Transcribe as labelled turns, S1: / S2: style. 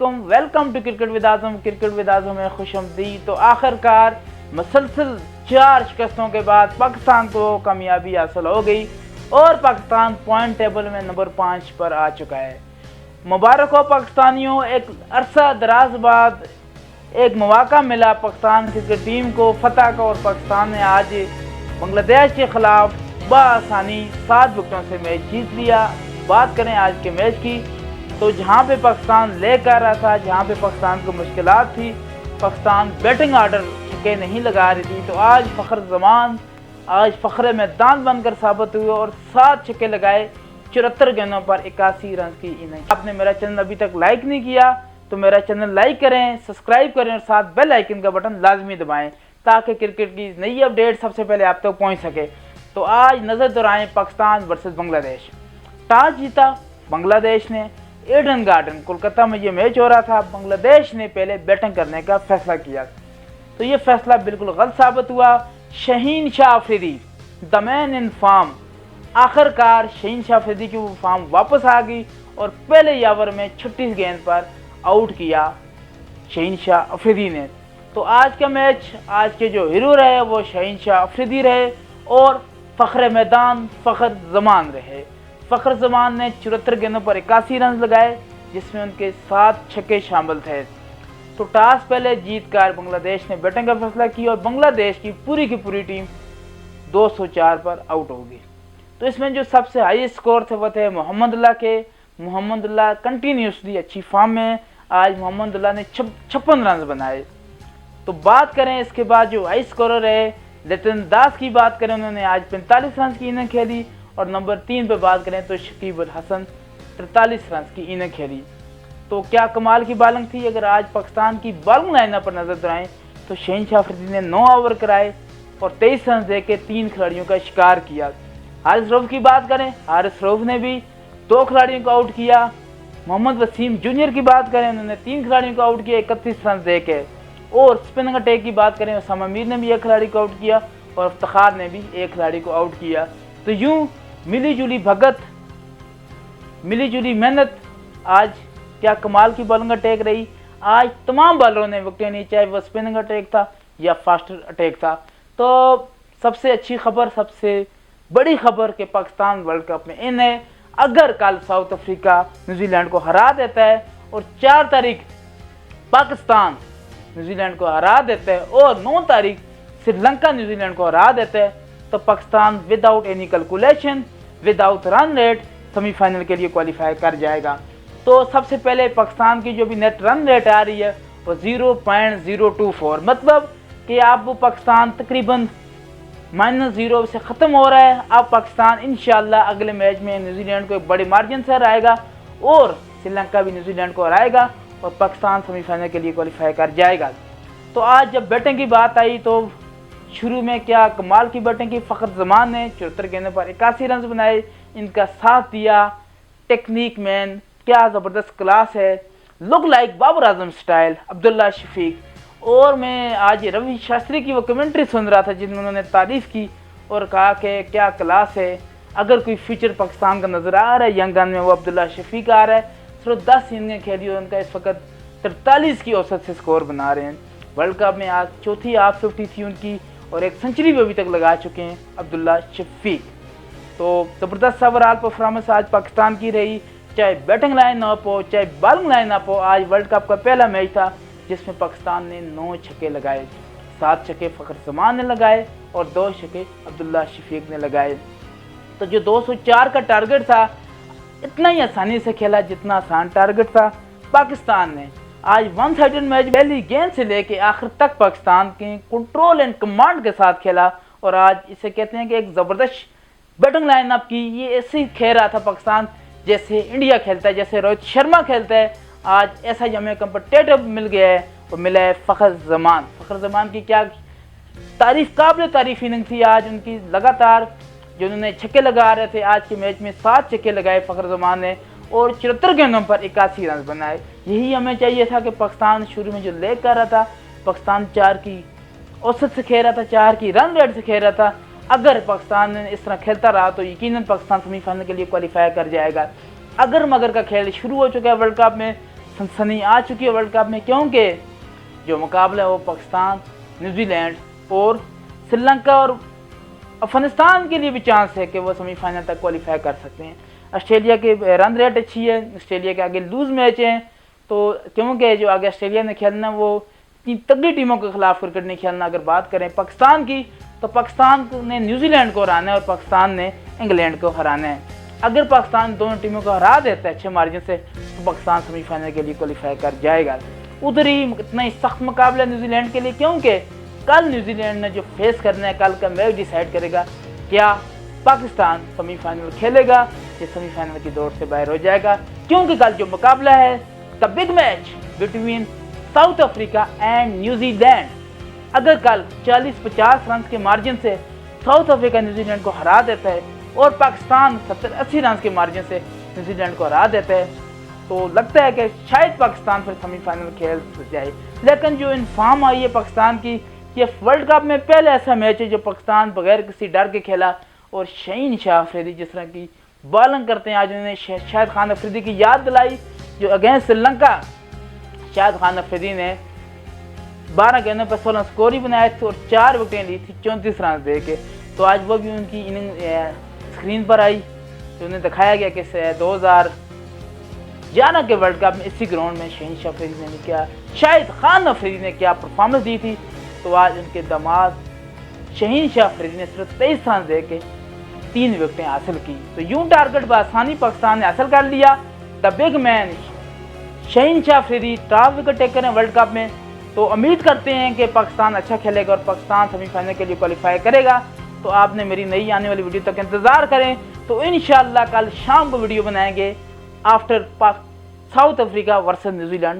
S1: वालेकुम, welcome to cricket with Azam. Cricket with Azam में खुशआमदीद। तो आखिरकार मुसलसल 4 शिकस्तों के बाद पाकिस्तान को कामयाबी हासिल हो गई और पाकिस्तान पॉइंट टेबल में नंबर 5 पर आ चुका है। मुबारक हो पाकिस्तानियों, एक अरसा दराज बाद एक मौका मिला पाकिस्तान क्रिकेट टीम को फतह का और पाकिस्तान ने आज बांग्लादेश के खिलाफ बआसानी 7 विकेटों से मैच जीत लिया। बात करें आज के मैच की, तो जहां पे पाकिस्तान ले कर रहा था, जहां पे पाकिस्तान को मुश्किलात थी, पाकिस्तान बैटिंग आर्डर छक्के नहीं लगा रही थी, तो आज फ़खर जमान आज फ़खरे मैदान बनकर साबित हुए और 7 छक्के लगाए 74 गेंदों पर 81 रन की इनिंग। आपने मेरा चैनल अभी तक लाइक नहीं किया तो मेरा चैनल लाइक करें, सब्सक्राइब करें और साथ बेल आइकन का बटन लाजमी दबाएं ताकि क्रिकेट की नई अपडेट सबसे पहले आप तक पहुंच सके। तो आज नज़र दोहराएं पाकिस्तान वर्सेस बांग्लादेश। टॉस जीता बांग्लादेश ने, ईडन गार्डन कोलकाता में ये मैच हो रहा था। बांग्लादेश ने पहले बैटिंग करने का फैसला किया तो ये फैसला बिल्कुल गलत साबित हुआ। Shaheen Shah Afridi the man in form, आखिरकार शहीन शाह अफरीदी की वो फॉर्म वापस आ गई और पहले ओवर में 36 गेंद पर आउट किया शहीन शाह अफरीदी ने। तो आज का मैच, आज के जो हीरो रहे वो शहीन शाह अफरीदी रहे और फ़खरे मैदान फ़खर जमान रहे। फ़खर जमान ने 74 गेंदों पर 81 रन लगाए जिसमें उनके 7 छक्के शामिल थे। तो टॉस पहले जीतकर बांग्लादेश ने बैटिंग का फैसला किया और बांग्लादेश की पूरी टीम 204 पर आउट हो गई। तो इसमें जो सबसे हाई स्कोर थे वो थे मोहम्मदुल्लाह के। मोहम्मदुल्लाह कंटिन्यूसली अच्छी फॉर्म में, आज मोहम्मदुल्लाह ने 56 रन बनाए। तो बात करें इसके बाद जो हाई स्कोरर रहे लिटन दास की बात करें, उन्होंने आज 45 रन की इनिंग खेली और नंबर 3 पे बात करें तो शकीब अल हसन 43 रन की इनिंग खेली। तो क्या कमाल की बॉलिंग थी। अगर आज पाकिस्तान की बॉलिंग लाइनअप पर नजर दोहराएं तो शहीन शाह अफरीदी ने 9 ओवर कराए और 23 रन देके 3 खिलाड़ियों का शिकार किया। हारिस रऊफ की बात करें, हारिस रऊफ ने भी 2 खिलाड़ियों को आउट किया। मोहम्मद वसीम जूनियर की बात करें, उन्होंने 3 खिलाड़ियों को आउट किया 31 रन देके। और स्पिनिंग अटैक की बात करें, उसामा मीर ने भी 1 खिलाड़ी को आउट किया और इफ्तिखार ने भी 1 खिलाड़ी को आउट किया। तो यूं मिली जुली भगत, मिली जुली मेहनत, आज क्या कमाल की बॉलिंग अटैक रही। आज तमाम बॉलरों ने विकेटें ली, चाहे वह स्पिनिंग अटैक था या फास्टर अटैक था। तो सबसे अच्छी खबर, सबसे बड़ी खबर कि पाकिस्तान वर्ल्ड कप में इन है। अगर कल साउथ अफ्रीका न्यूजीलैंड को हरा देता है और 4 तारीख पाकिस्तान न्यूजीलैंड को हरा देता है और 9 तारीख श्रीलंका न्यूजीलैंड को हरा देता है तो Pakistan without any calculation, without run rate semifinal के लिए क्वालिफाई कर जाएगा। तो सबसे पहले पाकिस्तान की जो भी नेट रन रेट आ रही है वो 0.024, मतलब कि अब पाकिस्तान तकरीबन -0 से ख़त्म हो रहा है। अब पाकिस्तान इंशाल्लाह अगले मैच में न्यूजीलैंड को एक बड़े मार्जिन से हराएगा और श्रीलंका भी न्यूजीलैंड को हराएगा और पाकिस्तान सेमीफाइनल के लिए क्वालिफाई कर जाएगा। तो आज जब बैटिंग की बात आई तो शुरू में क्या कमाल की बैटिंग की। फ़खर जमान ने 74 गेंदों पर 81 रन बनाए, इनका साथ दिया टेक्निक मैन, क्या ज़बरदस्त क्लास है, look like Babar Azam style Abdullah Shafiq. और मैं आज रवि शास्त्री की वो कमेंट्री सुन रहा था जिनमें उन्होंने तारीफ़ की और कहा कि क्या क्लास है। अगर कोई फ्यूचर पाकिस्तान का नज़र आ रहा है यंग गन में वो अब्दुल्ला शफीक आ रहा है। सिर्फ 10 इनिंगें खेली और उनका इस वक्त 43 की औसत से स्कोर बना रहे हैं। वर्ल्ड कप में आज चौथी हाफ 50 थी उनकी और 1 सेंचुरी भी अभी तक लगा चुके हैं अब्दुल्ला शफीक। तो ज़बरदस्त ओवरऑल परफॉर्मेंस आज पाकिस्तान की रही, चाहे बैटिंग लाइन अप हो चाहे बॉलिंग लाइन अप हो। आज वर्ल्ड कप का पहला मैच था जिसमें पाकिस्तान ने 9 छक्के लगाए, 7 छक्के फ़खर जमान ने लगाए और 2 छक्के अब्दुल्ला शफीक ने लगाए। तो जो 204 का टारगेट था इतना ही आसानी से खेला जितना आसान टारगेट था। पाकिस्तान ने आज 1 साइडेड मैच पहली गेंद से लेके आखिर तक पाकिस्तान के कंट्रोल एंड कमांड के साथ खेला और आज इसे कहते हैं कि एक ज़बरदस्त बैटिंग लाइनअप की। ये ऐसे ही खेल रहा था पाकिस्तान जैसे इंडिया खेलता है, जैसे रोहित शर्मा खेलता है। आज ऐसा ही हमें कंपटेटिव मिल गया है और मिला है फ़खर जमान। फ़खर जमान की क्या काबिल तारीफ इनिंग थी आज उनकी। लगातार जो उन्होंने छक्के लगा रहे थे, आज के मैच में 7 छक्के लगाए फ़खर जमान ने और 74 गेंदों पर 81 रन बनाए। यही हमें चाहिए था कि पाकिस्तान शुरू में जो ले कर रहा था, पाकिस्तान 4 की औसत से खेल रहा था, 4 की रन रेट से खेल रहा था। अगर पाकिस्तान इस तरह खेलता रहा तो यकीनन पाकिस्तान सेमीफाइनल के लिए क्वालिफाई कर जाएगा। अगर मगर का खेल शुरू हो चुका है वर्ल्ड कप में। सनसनी आ चुकी है वर्ल्ड कप में, क्योंकि जो मुकाबला है वो पाकिस्तान, न्यूजीलैंड और श्रीलंका और अफगानिस्तान के लिए भी चांस है कि वो सेमीफाइनल तक क्वालिफाई कर सकते हैं। ऑस्ट्रेलिया की रन रेट अच्छी है, ऑस्ट्रेलिया के आगे लूज मैच हैं, तो क्योंकि जो आगे ऑस्ट्रेलिया ने खेलना वो इतनी तगड़ी टीमों के खिलाफ क्रिकेट नहीं खेलना। अगर बात करें पाकिस्तान की, तो पाकिस्तान ने न्यूजीलैंड को हराना है और पाकिस्तान ने इंग्लैंड को हराना है। अगर पाकिस्तान दोनों टीमों को हरा देता है अच्छे मार्जिन से, तो पाकिस्तान सेमीफाइनल के लिए क्वालिफाई कर जाएगा। उधर ही इतना ही सख्त मुकाबला न्यूजीलैंड के लिए, क्योंकि कल न्यूजीलैंड ने जो फेस करना है, कल का मैच डिसाइड करेगा क्या पाकिस्तान सेमीफाइनल खेलेगा या सेमीफाइनल की दौड़ से बाहर हो जाएगा। क्योंकि कल जो मुकाबला है, the big match between south Africa and New Zealand, अगर कल 40-50 रन के मार्जिन से साउथ अफ्रीका न्यूजीलैंड को हरा देता है और पाकिस्तान 70-80 रन के मार्जिन से न्यूजीलैंड को हरा देता है, तो लगता है कि शायद पाकिस्तान फिर सेमीफाइनल खेल जाए। लेकिन जो इन्फॉर्म आई है पाकिस्तान की, ये वर्ल्ड कप में पहले ऐसा मैच है जो पाकिस्तान बगैर किसी डर के खेला, और शहीन शाह अफरीदी जिस तरह की बॉलिंग करते हैं, आज उन्होंने शाहिद खान अफरीदी की याद दिलाई जो अगेंस्ट श्रीलंका शाहिद खान अफरीदी ने 12 गेंदों पर 16 स्कोर ही बनाए थे और 4 विकेटें ली थी 34 रन दे के। तो आज वो भी उनकी इनिंग स्क्रीन पर आई, तो उन्हें दिखाया गया कि 2011 के वर्ल्ड कप में इसी ग्राउंड में शहीन शाह अफरीदी ने क्या, शाहिद खान अफरीदी ने क्या परफॉर्मेंस दी थी। तो आज उनके दामाद शहीन शाह अफरीदी ने सिर्फ 23 रन दे के 3 विकेटें हासिल की। तो यूं टारगेट बआसानी पाकिस्तान ने हासिल कर लिया। The big man Shaheen Shah Afridi top wicket taker हैं वर्ल्ड कप में। तो उम्मीद करते हैं कि पाकिस्तान अच्छा खेलेगा और पाकिस्तान सेमीफाइनल के लिए क्वालिफाई करेगा। तो आपने मेरी नई आने वाली वीडियो तक इंतज़ार करें, तो इंशाअल्लाह कल शाम को वीडियो बनाएंगे after south Africa versus New Zealand.